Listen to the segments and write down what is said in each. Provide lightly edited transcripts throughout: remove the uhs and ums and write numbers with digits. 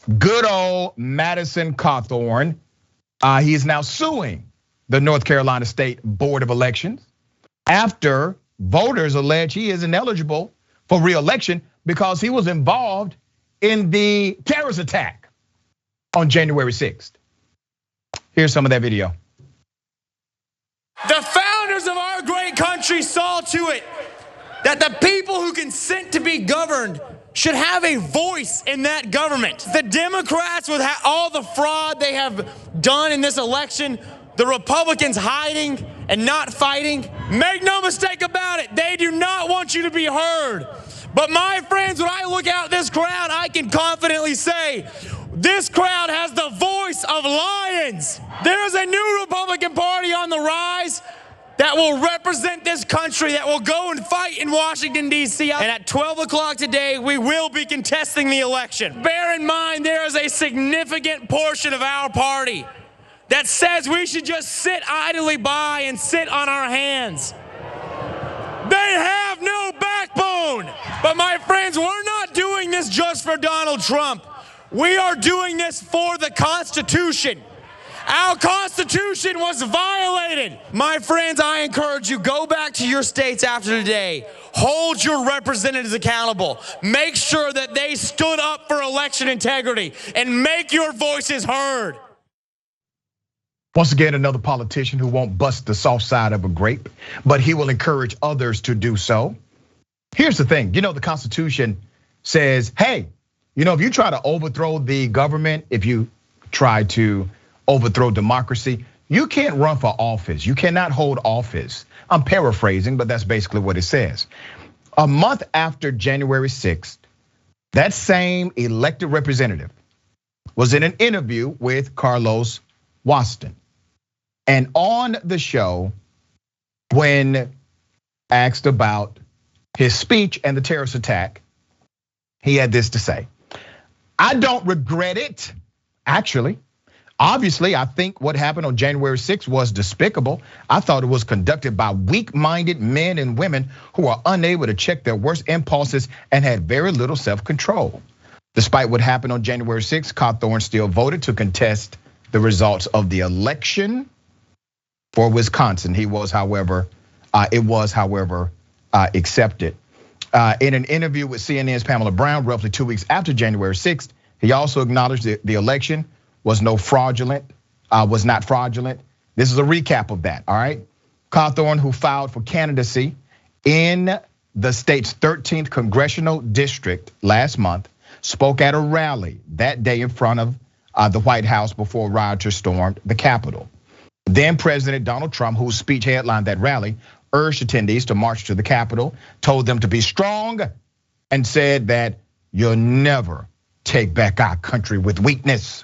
Good old Madison Cawthorn. He is now suing the North Carolina State Board of Elections after voters allege he is ineligible for re-election because he was involved in the terrorist attack on January 6th. Here's some of that video. The founders of our great country saw to it that the people who consent to be governed should have a voice in that government. The Democrats, with all the fraud they have done in this election, the Republicans hiding and not fighting, make no mistake about it, they do not want you to be heard. But my friends, when I look out this crowd, I can confidently say, this crowd has the voice of lions. There's a new Republican Party on the rise that will represent this country, that will go and fight in Washington, D.C. And at 12 o'clock today, we will be contesting the election. Bear in mind, there is a significant portion of our party that says we should just sit idly by and sit on our hands. They have no backbone. But my friends, we're not doing this just for Donald Trump. We are doing this for the Constitution. Our Constitution was violated. My friends, I encourage you, go back to your states after today. Hold your representatives accountable. Make sure that they stood up for election integrity and make your voices heard. Once again, another politician who won't bust the soft side of a grape, but he will encourage others to do so. Here's the thing, the Constitution says, hey, if you try to overthrow the government, if you try to overthrow democracy, you can't run for office. You cannot hold office. I'm paraphrasing, but that's basically what it says. A month after January 6th, that same elected representative was in an interview with Carlos Waston. And on the show, when asked about his speech and the terrorist attack, he had this to say: I don't regret it, actually. Obviously, I think what happened on January 6th was despicable. I thought it was conducted by weak-minded men and women who are unable to check their worst impulses and had very little self-control. Despite what happened on January 6th, Cawthorn still voted to contest the results of the election for Wisconsin. It was, however, accepted. In an interview with CNN's Pamela Brown, roughly 2 weeks after January 6th, he also acknowledged that the election was not fraudulent. This is a recap of that, all right? Cawthorn, who filed for candidacy in the state's 13th congressional district last month, spoke at a rally that day in front of the White House before rioters stormed the Capitol. Then President Donald Trump, whose speech headlined that rally, urged attendees to march to the Capitol, told them to be strong, and said that you'll never take back our country with weakness.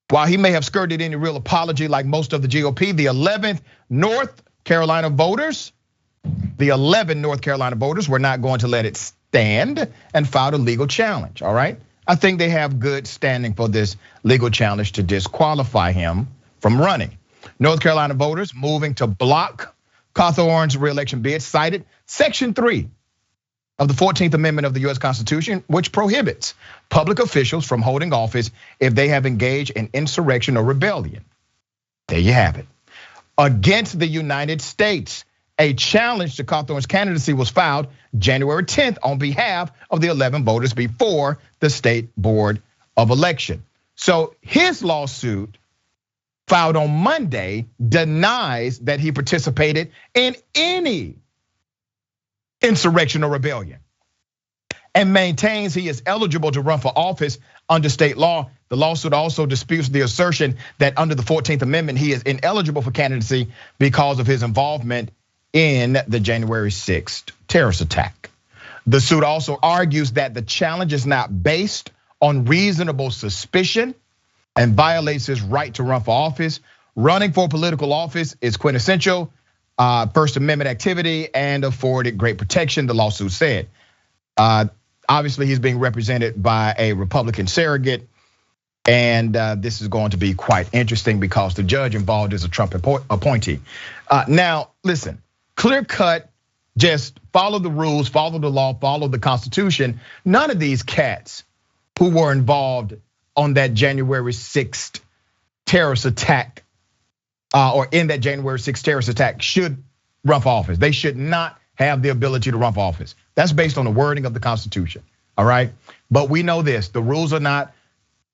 While he may have skirted any real apology like most of the GOP, the 11 North Carolina voters were not going to let it stand and filed a legal challenge, all right? I think they have good standing for this legal challenge to disqualify him from running. North Carolina voters moving to block Cawthorn's reelection bid cited Section 3 of the 14th Amendment of the US Constitution, which prohibits public officials from holding office if they have engaged in insurrection or rebellion. There you have it. Against the United States, a challenge to Cawthorn's candidacy was filed January 10th on behalf of the 11 voters before the State Board of Election. So his lawsuit, filed on Monday, denies that he participated in any insurrection or rebellion and maintains he is eligible to run for office under state law. The lawsuit also disputes the assertion that under the 14th Amendment, he is ineligible for candidacy because of his involvement in the January 6th terrorist attack. The suit also argues that the challenge is not based on reasonable suspicion and violates his right to run for office. Running for political office is quintessential First Amendment activity and afforded great protection, the lawsuit said. Obviously, he's being represented by a Republican surrogate, and this is going to be quite interesting because the judge involved is a Trump appointee. Now, listen, clear cut, just follow the rules, follow the law, follow the Constitution. None of these cats who were involved on that January 6th terrorist attack, or in that January 6th terrorist attack, should run for office. They should not have the ability to run for office. That's based on the wording of the Constitution, all right? But we know this, the rules are not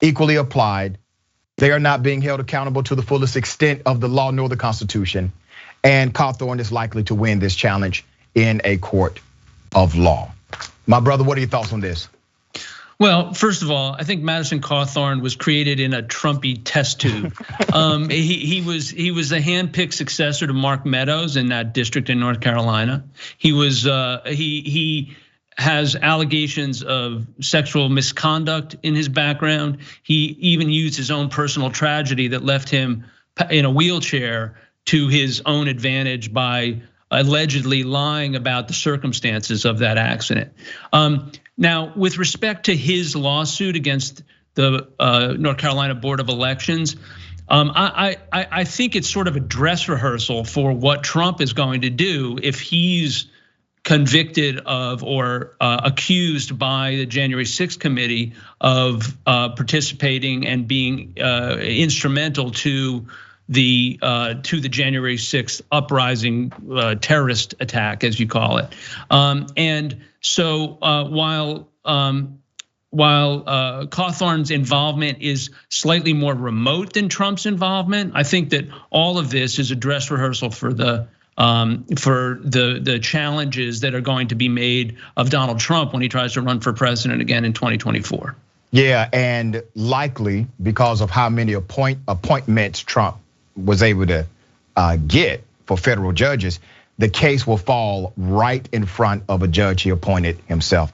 equally applied. They are not being held accountable to the fullest extent of the law nor the Constitution. And Cawthorn is likely to win this challenge in a court of law. My brother, what are your thoughts on this? Well, first of all, I think Madison Cawthorn was created in a Trumpy test tube. He was a handpicked successor to Mark Meadows in that district in North Carolina. He has allegations of sexual misconduct in his background. He even used his own personal tragedy that left him in a wheelchair to his own advantage by allegedly lying about the circumstances of that accident. Now, with respect to his lawsuit against the North Carolina Board of Elections, I think it's sort of a dress rehearsal for what Trump is going to do if he's convicted of or accused by the January 6th committee of participating and being instrumental to the January 6th uprising terrorist attack, as you call it. And so while Cawthorn's involvement is slightly more remote than Trump's involvement, I think that all of this is a dress rehearsal for the challenges that are going to be made of Donald Trump when he tries to run for president again in 2024. Yeah, and likely because of how many appointments Trump was able to get for federal judges, the case will fall right in front of a judge he appointed himself.